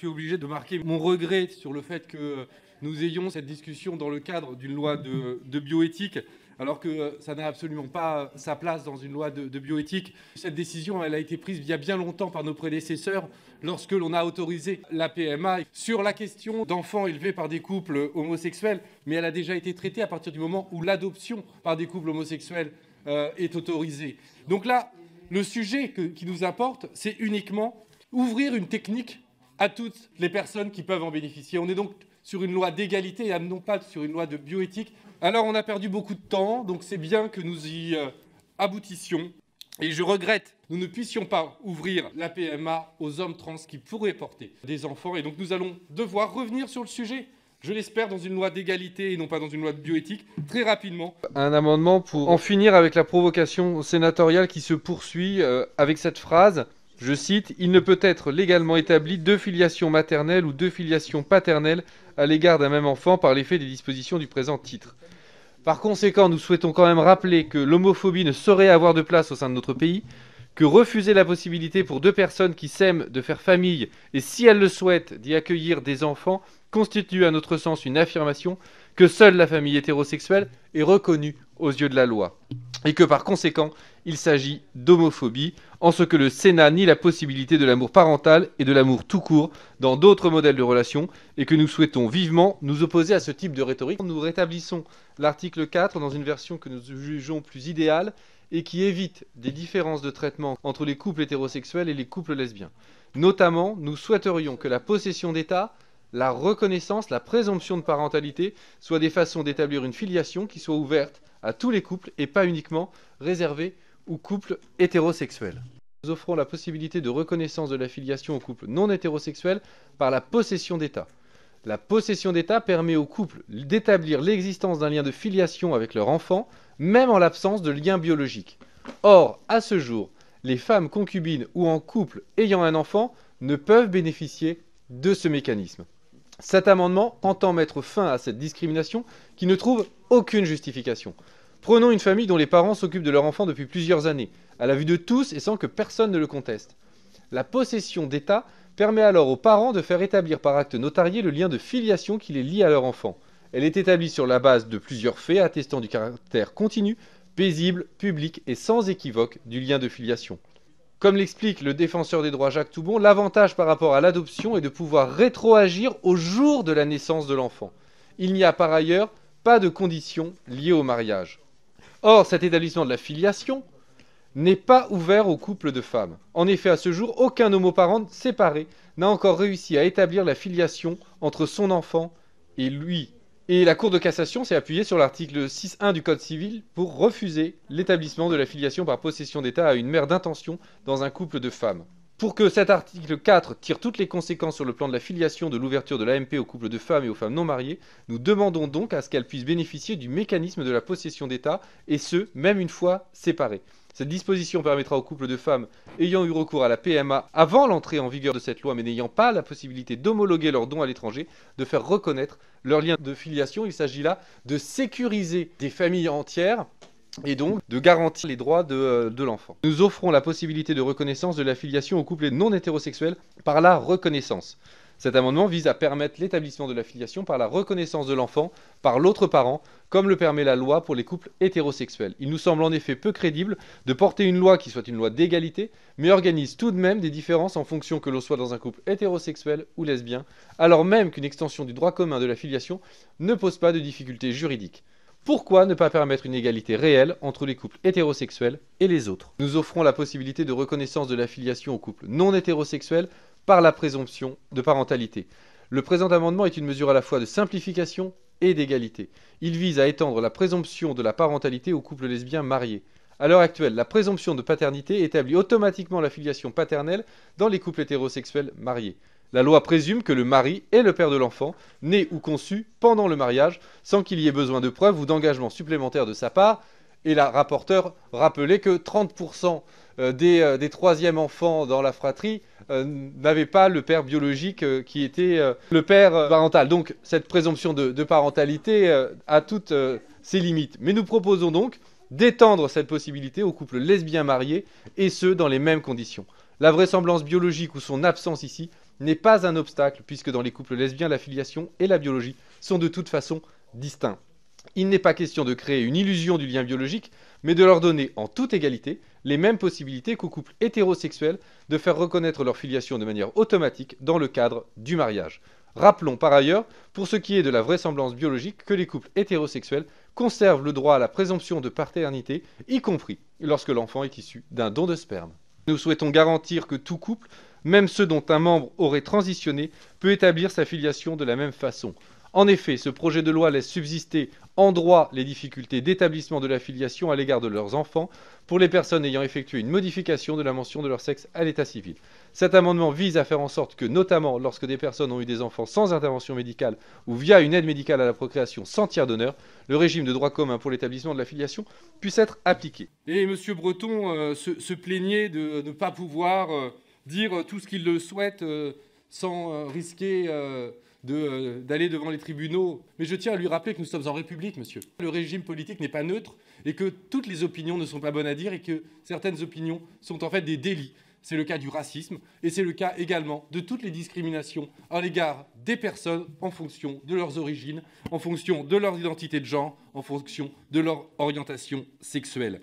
suis obligé de marquer mon regret sur le fait que nous ayons cette discussion dans le cadre d'une loi de bioéthique, alors que ça n'a absolument pas sa place dans une loi de bioéthique. Cette décision, elle a été prise il y a bien longtemps par nos prédécesseurs, lorsque l'on a autorisé la PMA sur la question d'enfants élevés par des couples homosexuels, mais elle a déjà été traitée à partir du moment où l'adoption par des couples homosexuels est autorisée. Donc là, le sujet qui nous importe, c'est uniquement ouvrir une technique à toutes les personnes qui peuvent en bénéficier. On est donc sur une loi d'égalité et non pas sur une loi de bioéthique. Alors on a perdu beaucoup de temps, donc c'est bien que nous y aboutissions. Et je regrette que nous ne puissions pas ouvrir la PMA aux hommes trans qui pourraient porter des enfants. Et donc nous allons devoir revenir sur le sujet, je l'espère, dans une loi d'égalité et non pas dans une loi de bioéthique, très rapidement. Un amendement pour en finir avec la provocation sénatoriale qui se poursuit avec cette phrase. Je cite, « Il ne peut être légalement établi deux filiations maternelles ou deux filiations paternelles à l'égard d'un même enfant par l'effet des dispositions du présent titre. » Par conséquent, nous souhaitons quand même rappeler que l'homophobie ne saurait avoir de place au sein de notre pays, que refuser la possibilité pour deux personnes qui s'aiment de faire famille et, si elles le souhaitent, d'y accueillir des enfants, constitue à notre sens une affirmation que seule la famille hétérosexuelle est reconnue aux yeux de la loi. Et que par conséquent, il s'agit d'homophobie, en ce que le Sénat nie la possibilité de l'amour parental et de l'amour tout court dans d'autres modèles de relations, et que nous souhaitons vivement nous opposer à ce type de rhétorique. Nous rétablissons l'article 4 dans une version que nous jugeons plus idéale et qui évite des différences de traitement entre les couples hétérosexuels et les couples lesbiens. Notamment, nous souhaiterions que la possession d'état, la reconnaissance, la présomption de parentalité soient des façons d'établir une filiation qui soit ouverte à tous les couples et pas uniquement réservée aux couples hétérosexuels. Nous offrons la possibilité de reconnaissance de la filiation aux couples non hétérosexuels par la possession d'état. La possession d'état permet aux couples d'établir l'existence d'un lien de filiation avec leur enfant, même en l'absence de lien biologique. Or, à ce jour, les femmes concubines ou en couple ayant un enfant ne peuvent bénéficier de ce mécanisme. Cet amendement entend mettre fin à cette discrimination qui ne trouve aucune justification. Prenons une famille dont les parents s'occupent de leur enfant depuis plusieurs années, à la vue de tous et sans que personne ne le conteste. La possession d'état permet alors aux parents de faire établir par acte notarié le lien de filiation qui les lie à leur enfant. Elle est établie sur la base de plusieurs faits attestant du caractère continu, paisible, public et sans équivoque du lien de filiation. Comme l'explique le défenseur des droits Jacques Toubon, l'avantage par rapport à l'adoption est de pouvoir rétroagir au jour de la naissance de l'enfant. Il n'y a par ailleurs pas de conditions liées au mariage. Or, cet établissement de la filiation n'est pas ouvert aux couples de femmes. En effet, à ce jour, aucun homoparent séparé n'a encore réussi à établir la filiation entre son enfant et lui. Et la Cour de cassation s'est appuyée sur l'article 6.1 du Code civil pour refuser l'établissement de la filiation par possession d'état à une mère d'intention dans un couple de femmes. Pour que cet article 4 tire toutes les conséquences sur le plan de la filiation de l'ouverture de l'AMP aux couples de femmes et aux femmes non mariées, nous demandons donc à ce qu'elles puissent bénéficier du mécanisme de la possession d'état, et ce, même une fois séparées. Cette disposition permettra aux couples de femmes ayant eu recours à la PMA avant l'entrée en vigueur de cette loi mais n'ayant pas la possibilité d'homologuer leurs dons à l'étranger, de faire reconnaître leur lien de filiation. Il s'agit là de sécuriser des familles entières et donc de garantir les droits de l'enfant. Nous offrons la possibilité de reconnaissance de la filiation aux couples non hétérosexuels par la reconnaissance. Cet amendement vise à permettre l'établissement de la filiation par la reconnaissance de l'enfant par l'autre parent, comme le permet la loi pour les couples hétérosexuels. Il nous semble en effet peu crédible de porter une loi qui soit une loi d'égalité, mais organise tout de même des différences en fonction que l'on soit dans un couple hétérosexuel ou lesbien, alors même qu'une extension du droit commun de la filiation ne pose pas de difficultés juridiques. Pourquoi ne pas permettre une égalité réelle entre les couples hétérosexuels et les autres? Nous offrons la possibilité de reconnaissance de la filiation aux couples non hétérosexuels par la présomption de parentalité. Le présent amendement est une mesure à la fois de simplification et d'égalité. Il vise à étendre la présomption de la parentalité aux couples lesbiens mariés. À l'heure actuelle, la présomption de paternité établit automatiquement la filiation paternelle dans les couples hétérosexuels mariés. La loi présume que le mari est le père de l'enfant, né ou conçu pendant le mariage, sans qu'il y ait besoin de preuves ou d'engagement supplémentaire de sa part. Et la rapporteure rappelait que 30% des troisièmes enfants dans la fratrie n'avaient pas le père biologique qui était le père parental. Donc cette présomption de parentalité a toutes ses limites. Mais nous proposons donc d'étendre cette possibilité aux couples lesbiens mariés, et ce, dans les mêmes conditions. La vraisemblance biologique ou son absence ici n'est pas un obstacle, puisque dans les couples lesbiens, la filiation et la biologie sont de toute façon distincts. Il n'est pas question de créer une illusion du lien biologique, mais de leur donner en toute égalité les mêmes possibilités qu'aux couples hétérosexuels de faire reconnaître leur filiation de manière automatique dans le cadre du mariage. Rappelons par ailleurs, pour ce qui est de la vraisemblance biologique, que les couples hétérosexuels conservent le droit à la présomption de paternité, y compris lorsque l'enfant est issu d'un don de sperme. Nous souhaitons garantir que tout couple, même ceux dont un membre aurait transitionné, peut établir sa filiation de la même façon. En effet, ce projet de loi laisse subsister en droit les difficultés d'établissement de la filiation à l'égard de leurs enfants pour les personnes ayant effectué une modification de la mention de leur sexe à l'état civil. Cet amendement vise à faire en sorte que, notamment lorsque des personnes ont eu des enfants sans intervention médicale ou via une aide médicale à la procréation sans tiers donneur, le régime de droit commun pour l'établissement de la filiation puisse être appliqué. Et M. Breton se plaignait de ne pas pouvoir dire tout ce qu'il le souhaite sans risquer d'aller devant les tribunaux. Mais je tiens à lui rappeler que nous sommes en République, monsieur. Le régime politique n'est pas neutre et que toutes les opinions ne sont pas bonnes à dire et que certaines opinions sont en fait des délits. C'est le cas du racisme et c'est le cas également de toutes les discriminations à l'égard des personnes en fonction de leurs origines, en fonction de leur identité de genre, en fonction de leur orientation sexuelle.